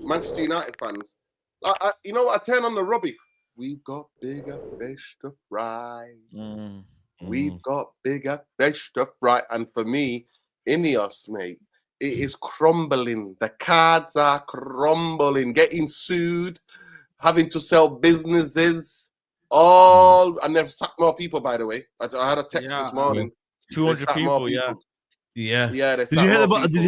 Manchester United fans, you know what? I turn on the Robbie. We've got bigger fish to fry. We've got bigger fish to fry. And for me, INEOS, mate, it is crumbling. The cards are crumbling, getting sued, having to sell businesses. And they've sacked more people, by the way. I had a text this morning. 200 people, yeah. Did you hear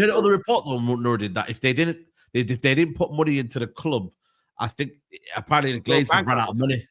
the other report though, Nordin, that if they didn't put money into the club, I think apparently the Glazers ran out of money.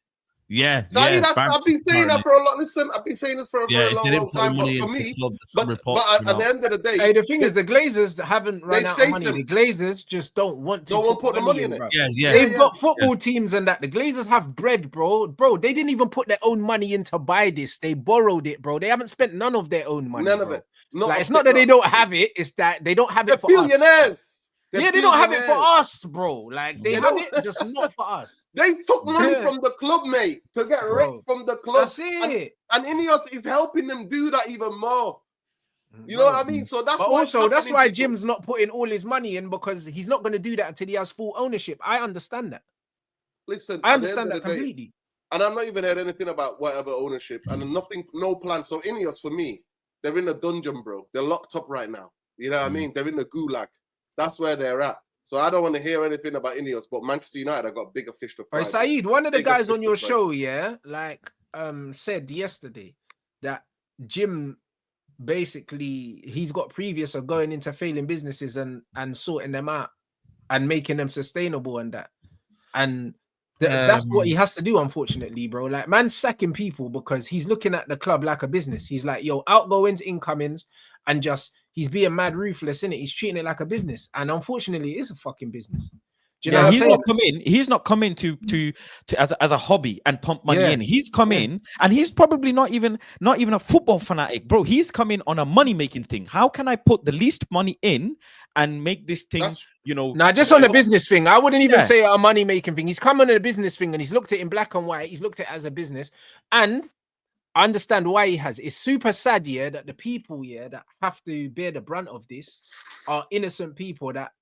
Yeah, so I've been saying that for a lot. Listen, I've been saying this for a very long time. But for me, but at the end of the day, hey, the thing is, the Glazers haven't run out of money. The Glazers just don't want to put the money in it. They've got football teams and that. The Glazers have bread, bro. They didn't even put their own money in to buy this. They borrowed it, bro. They haven't spent none of their own money. None of it. It's not that they don't have it. It's that they don't have it for billionaires. us. They don't have it for us, bro. Like they have it, just not for us. They took money from the club, mate, to get rich from the club. That's it. And INEOS is helping them do that even more. You know what I mean? So that's why Jim's not putting all his money in, because he's not going to do that until he has full ownership. I understand that. Listen, I understand that completely. And I've not even heard anything about whatever ownership and no plan. So INEOS, for me, they're in a dungeon, bro. They're locked up right now. You know what I mean? They're in the gulag. That's where they're at. So I don't want to hear anything about INEOS, but Manchester United have got bigger fish to fry. Right, Saeed, one of the guys on your show, said yesterday that Jim basically he's got previous of going into failing businesses and sorting them out and making them sustainable and that. And that's what he has to do, unfortunately, bro. Like, man's sacking people because he's looking at the club like a business. He's like, yo, outgoings, incomings, and just he's being mad ruthless, innit? He's treating it like a business. And unfortunately, it is a fucking business. Do you know what I'm saying? He's not come in to as a hobby and pump money in. He's come in, and he's probably not even a football fanatic, bro. He's come in on a money making thing. How can I put the least money in and make this thing, just on the business thing. I wouldn't even say a money making thing. He's come on a business thing, and he's looked at it in black and white. He's looked at it as a business, and I understand why he has. It's super sad, that the people, that have to bear the brunt of this are innocent people that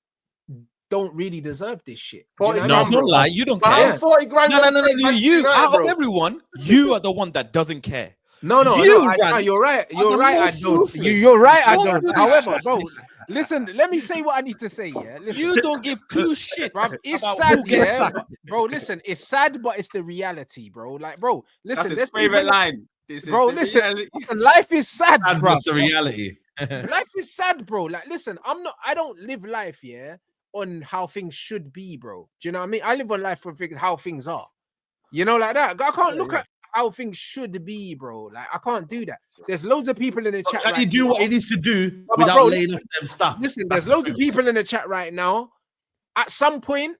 don't really deserve this shit. Don't lie. You don't care. 40 grand. No. You, out of everyone, you are the one that doesn't care. No, you're right. You're right. I don't. You're right. I don't. However, bro, listen. Let me say what I need to say. Yeah, listen. You don't give two shits. Bro, it's sad. Bro, listen. It's sad, but it's the reality, bro. Like, bro, listen. That's his favorite line. Listen. Life is sad, bro. That's the reality. Life is sad, bro. Like, listen. I don't live life, on how things should be, bro. Do you know what I mean? I live on life for how things are. Like that. I can't look at how things should be, bro. Like, I can't do that. There's loads of people in the chat. Can he do what he needs to do without laying off them stuff? Listen, there's loads of people in the chat right now. At some point,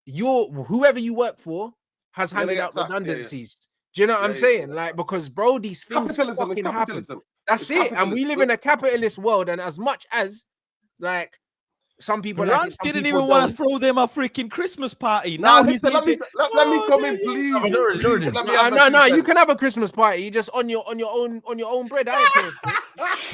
whoever you work for has handed out redundancies. Do you know what I'm saying? Like, because, bro, these things fucking happen. That's it. And we live in a capitalist world, and as much as, like, some people didn't even want to throw them a freaking Christmas party. Now he's let me come in, please. No, you can have a Christmas party just on your own bread. I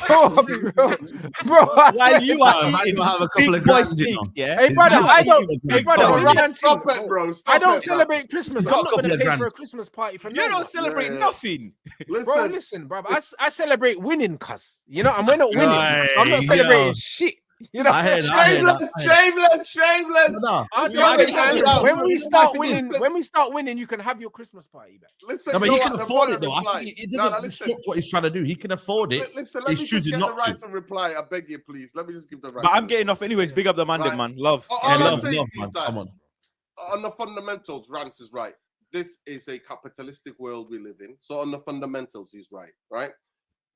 don't care. bro. While you are eating have a couple of boy steaks, Hey brother, I don't Stop celebrate Christmas. I'm not gonna pay for a Christmas party for you. Don't celebrate nothing, bro. Listen, bro. I celebrate winning, cuz and we're not winning. I'm not celebrating shit. Shameless. No. When we start winning, you can have your Christmas party back. Listen, but he can afford it though. I think it doesn't disrupt what he's trying to do. He can afford it. Listen, let me just get the right to reply. I beg you, please. Let me just give the right. But I'm getting off anyways. Big up the man, man. Love. Love, man. Come on. On the fundamentals, Rance is right. This is a capitalistic world we live in. So on the fundamentals, he's right?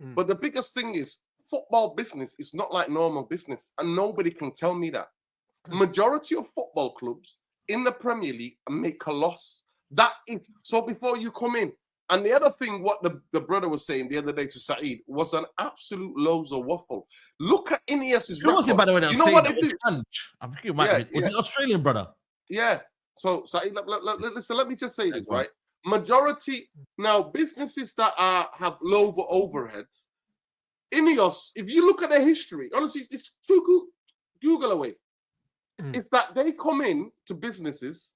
But the biggest thing is, football business is not like normal business, and nobody can tell me that. Majority of football clubs in the Premier League make a loss. That is so. Before you come in, and the other thing, what the brother was saying the other day to Saeed was an absolute loads of waffle. Look at INEOS's record. Was it, by the way, you know what they do? I'm thinking was it Australian brother? Yeah. So Saeed, listen. Let me just say this, right? Majority now businesses that have low overheads. INEOS, if you look at their history, honestly, it's too Google away. is that they come in to businesses,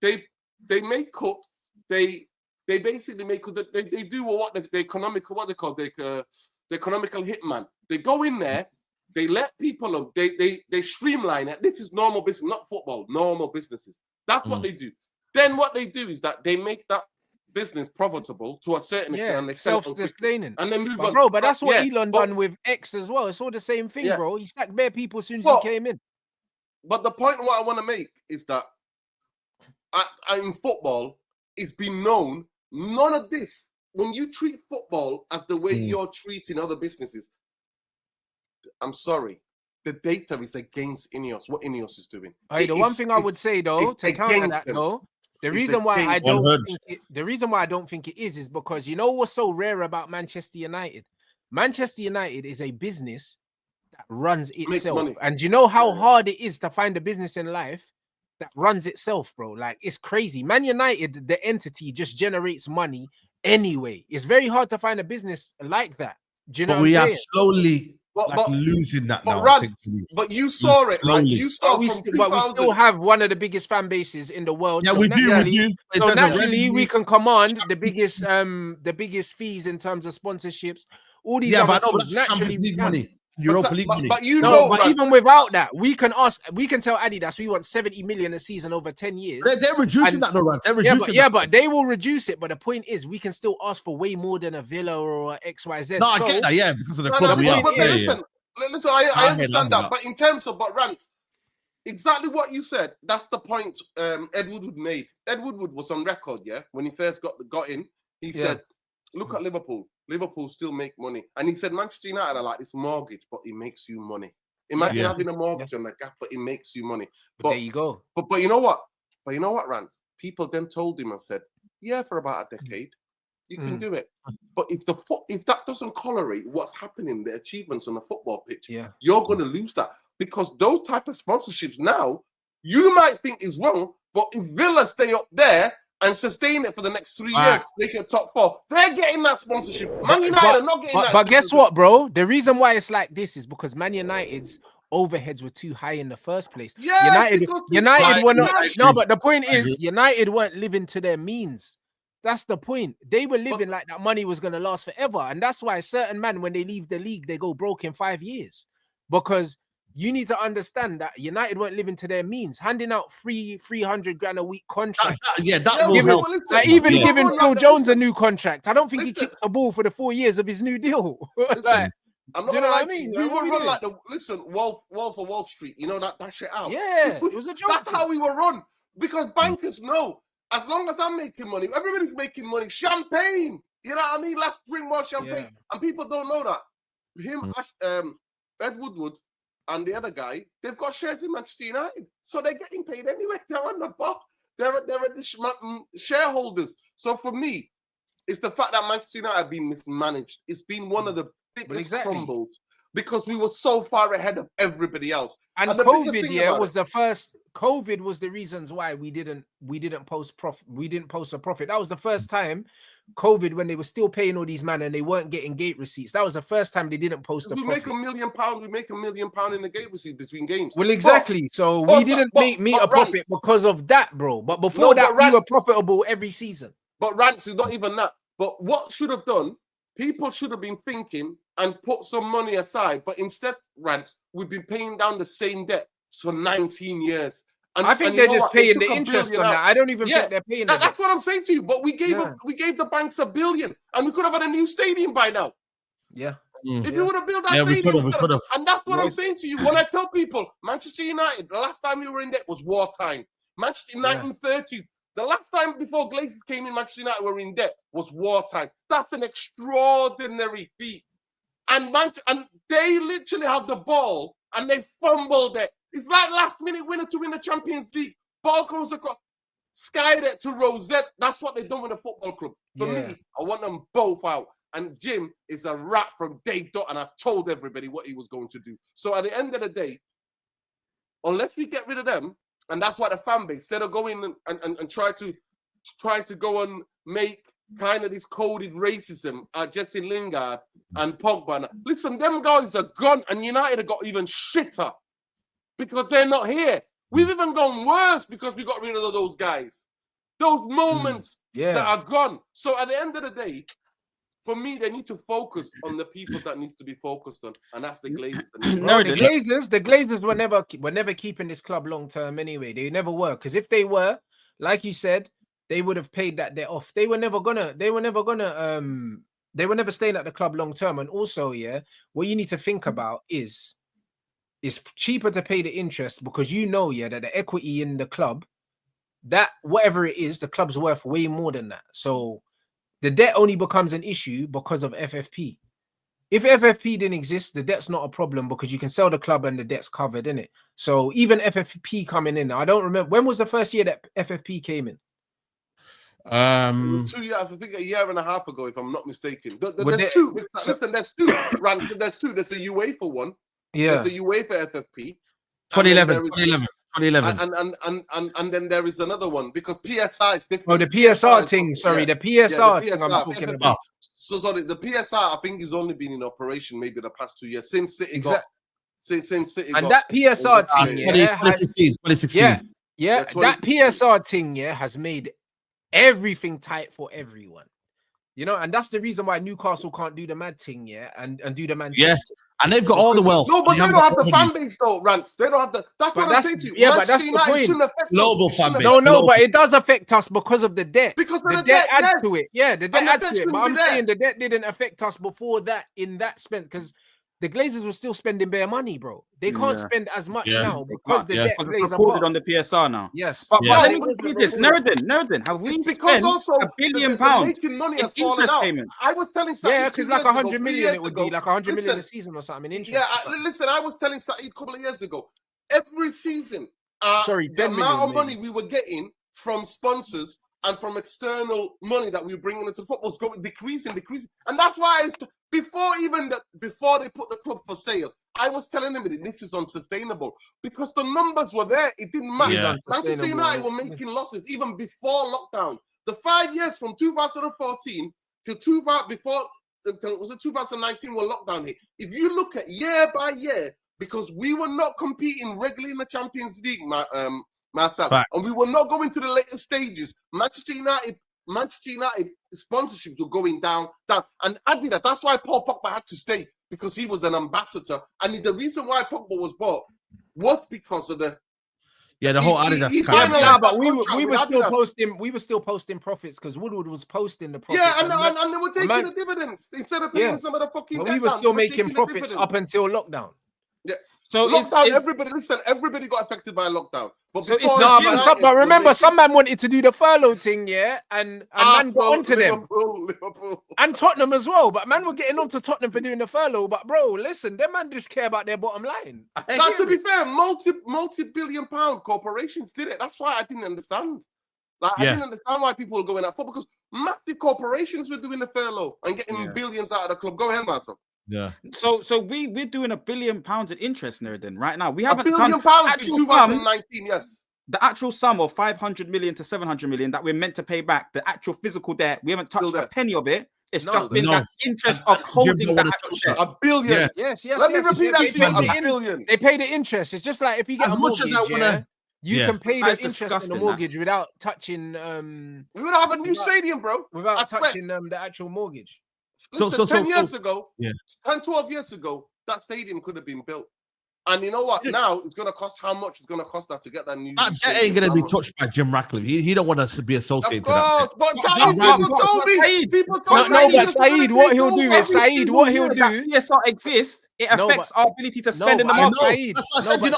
they make cuts, they basically make they do what the economical, what they call the economical hitman. They go in there, they let people up, they streamline it. This is normal business, not football, normal businesses. That's what they do. Then what they do is that they make that business profitable to a certain extent, and they self-sustaining, and then move on. Bro, but that's what Elon done with X as well. It's all the same thing, bro. He sacked bare people as soon as he came in. But the point what I want to make is that in football, it's been known, none of this, when you treat football as the way you're treating other businesses, I'm sorry, the data is against INEOS, what INEOS is doing. The one thing I would say, though, to counter that, though, the reason why I don't think it is because you know what's so rare about Manchester United? Manchester United is a business that runs itself. And you know how hard it is to find a business in life that runs itself, bro? Like, it's crazy. Man United, the entity, just generates money anyway. It's very hard to find a business like that. Do you know what I'm saying? We are slowly losing that now. But you saw it, like you saw from 2000. But we still have one of the biggest fan bases in the world. Yeah, so we do. So naturally, we can command the biggest fees in terms of sponsorships. All these but Champions League money. Europa League money. But even without that, we can tell Adidas we want 70 million a season over 10 years. They're reducing that, though, Rance. They're reducing but they will reduce it. But the point is, we can still ask for way more than a Villa or a XYZ. No, I get that, because of the club. Listen, I understand that. But in terms of Rance, exactly what you said, that's the point Ed Woodward made. Ed Woodward was on record, when he first got in. He said, look at Liverpool. Liverpool still make money. And he said, Manchester United are like this mortgage, but it makes you money. Imagine having a mortgage on the gap, but it makes you money. But there you go. But you know what? Rance? People then told him and said, for about a decade, you can do it. But if that doesn't correlate what's happening, the achievements on the football pitch, you're going to lose that. Because those type of sponsorships now, you might think is wrong, but if Villa stay up there and sustain it for the next 3 years, make it top 4. They're getting that sponsorship. Man United are not getting that. But guess what, bro? The reason why it's like this is because Man United's overheads were too high in the first place. United were not. No, but the point is, United weren't living to their means. That's the point. They were living like that money was going to last forever. And that's why certain men, when they leave the league, they go broke in 5 years. Because you need to understand that United weren't living to their means, handing out 300 grand a week contract. That will help. Giving Phil Jones a new contract. I don't think he kicked the ball for the 4 years of his new deal. I'm not gonna lie to you. We would run like Wolf of Wall Street. You know that shit out. Yeah, it was a joke. That's how we were run because bankers know as long as I'm making money, everybody's making money. Champagne. You know what I mean? Let's bring more champagne. And people don't know that. Ed Woodward and the other guy, they've got shares in Manchester United. So they're getting paid anyway. They're on the board. They're the shareholders. So for me, it's the fact that Manchester United have been mismanaged. It's been one of the biggest crumbles because we were so far ahead of everybody else. And COVID was the first. COVID was the reasons why we didn't post profit. We didn't post a profit. That was the first time COVID, when they were still paying all these men and they weren't getting gate receipts. That was the first time they didn't post a profit. We make £1 million. We make £1 million in the gate receipt between games. Well, exactly. So we didn't meet a profit because of that, bro. But before that, we were profitable every season. But Rance is not even that. But what should have done? People should have been thinking and put some money aside. But instead, Rance, we've been paying down the same debt for 19 years. And, I think they're just paying the interest on that. I don't even think they're paying that. That's what I'm saying to you. But we gave the banks $1 billion, and we could have had a new stadium by now. Yeah. If you would have built that stadium, and that's what I'm saying to you. When I tell people, Manchester United, the last time we were in debt was wartime. Manchester 1930s. The last time before Glazers came in, Manchester United were in debt was wartime. That's an extraordinary feat. And they literally have the ball and they fumbled it. It's like last minute winner to win the Champions League. Ball comes across, skied it to Rosette. That's what they've done with the football club. For me, I want them both out. And Jim is a rat from day dot, and I told everybody what he was going to do. So at the end of the day, unless we get rid of them, and that's why the fan base, instead of going and try to go and make kind of this coded racism at Jesse Lingard and Pogba. Listen, them guys are gone, and United have got even shitter. because they're not here. We've even gone worse because we got rid of those guys. Those moments that are gone. So at the end of the day, for me, they need to focus on the people that needs to be focused on, and that's the Glazers. No, the Glazers were never keeping this club long term anyway. They never were, because if they were, like you said, they would have paid that debt off. They were never staying at the club long term. And also, what you need to think about is it's cheaper to pay the interest because that the equity in the club, that whatever it is, the club's worth way more than that. So the debt only becomes an issue because of FFP. If FFP didn't exist, the debt's not a problem because you can sell the club and the debt's covered, innit? So even FFP coming in, I don't remember, when was the first year that FFP came in? It was 2 years, I think a year and a half ago, if I'm not mistaken. There's two. Listen, there's two. There's two. There's a UEFA one. Yeah. There's a UEFA FFP. 2011. And then there is another one because PSI is different. Oh, the PSR thing. Sorry, the PSR thing I'm talking about. So sorry, the PSR I think has only been in operation maybe the past 2 years since City got. Since City and got. that PSR thing, 2016. That PSR thing, has made everything tight for everyone. You know, and that's the reason why Newcastle can't do the mad thing, and do the Man City thing. And they've got all the wealth. No, but they don't have the fan base though, Rants. They don't have the. That's what I'm saying to you. Yeah, but that's the point. Global fan base. No, but it does affect us because of the debt. Because the debt adds to it. Yeah, the debt adds to it. But I'm saying the debt didn't affect us before that in that spend because the Glazers were still spending bare money, bro. They can't spend as much now because the debt plays a part. On the PSR now. Yes. But let me give you this. Nuruddin, have we spent £1 billion making money in interest payments? I was telling because like 100 million it would be, like 100 million a season or something. Listen, I was telling Saeed a couple of years ago, every season, the amount of money we were getting from sponsors and from external money that we were bringing into football was going decreasing. And that's why before they put the club for sale, I was telling them that this is unsustainable because the numbers were there. It didn't matter. Manchester United were making losses even before lockdown. The 5 years from 2014 to 2019 when lockdown hit. If you look at year by year, because we were not competing regularly in the Champions League, myself, and we were not going to the later stages. Manchester United sponsorships were going down. And Adidas, that's why Paul Pogba had to stay, because he was an ambassador. And the reason why Pogba was bought was because of the whole Adidas. But we were still posting profits because Woodward was posting the profits. Yeah, and they were taking the dividends instead of paying some of the fucking. But we were still making profits up until lockdown. Yeah. So lockdown, everybody got affected by lockdown. But remember, some man wanted to do the furlough thing, and man got onto them. Liverpool. And Tottenham as well. But man were getting onto Tottenham for doing the furlough. But bro, listen, them man just care about their bottom line. Now, to be fair, multi-billion-pound corporations did it. That's why I didn't understand. I didn't understand why people were going out for, because massive corporations were doing the furlough and getting billions out of the club. Go ahead, Marcel. Yeah. So we're doing £1 billion in interest now. Then right now we haven't £1 billion in 2019. Yes. The actual sum of 500 million to 700 million that we're meant to pay back, the actual physical debt, we haven't touched a penny of it. It's just been that interest of holding that actual share. £1 billion. Yes. Let me repeat that to you. £1 billion. They pay the interest. It's just like if you get as much as I wanna. You can pay the interest on the mortgage without touching. We would have a new stadium, bro. Without touching the actual mortgage. Listen, 10 years ago, 10, 12 years ago, that stadium could have been built. And you know what? Now it's going to cost how much it's going to cost that to get that new. That ain't going to be touched by Jim Ratcliffe. He don't want us to be associated. Of course, but people told me. But Saeed, what he'll do is PSR exists. It affects our ability to spend in the market.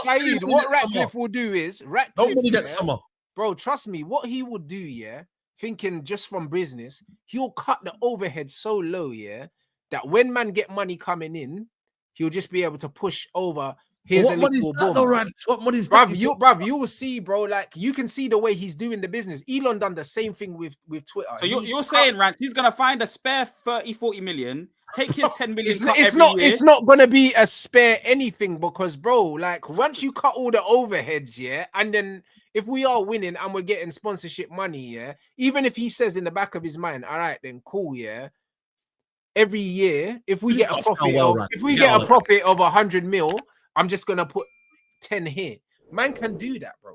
Saeed, what Ratcliffe will do is nobody next summer, bro. Trust me, what he would do, thinking just from business, he'll cut the overhead so low, that when man get money coming in, he'll just be able to push over. What money is that? What money is that? Bruv, you will see, bro. Like you can see the way he's doing the business. Elon done the same thing with Twitter. So you're saying, Rance, he's gonna find a spare 30-40 million, take his 10 million. It's not gonna be a spare anything because, bro, like once you cut all the overheads, and then if we are winning and we're getting sponsorship money, even if he says in the back of his mind, all right, then cool, every year, if we get a profit of 100 mil, I'm just gonna put 10 here. Man can do that, bro.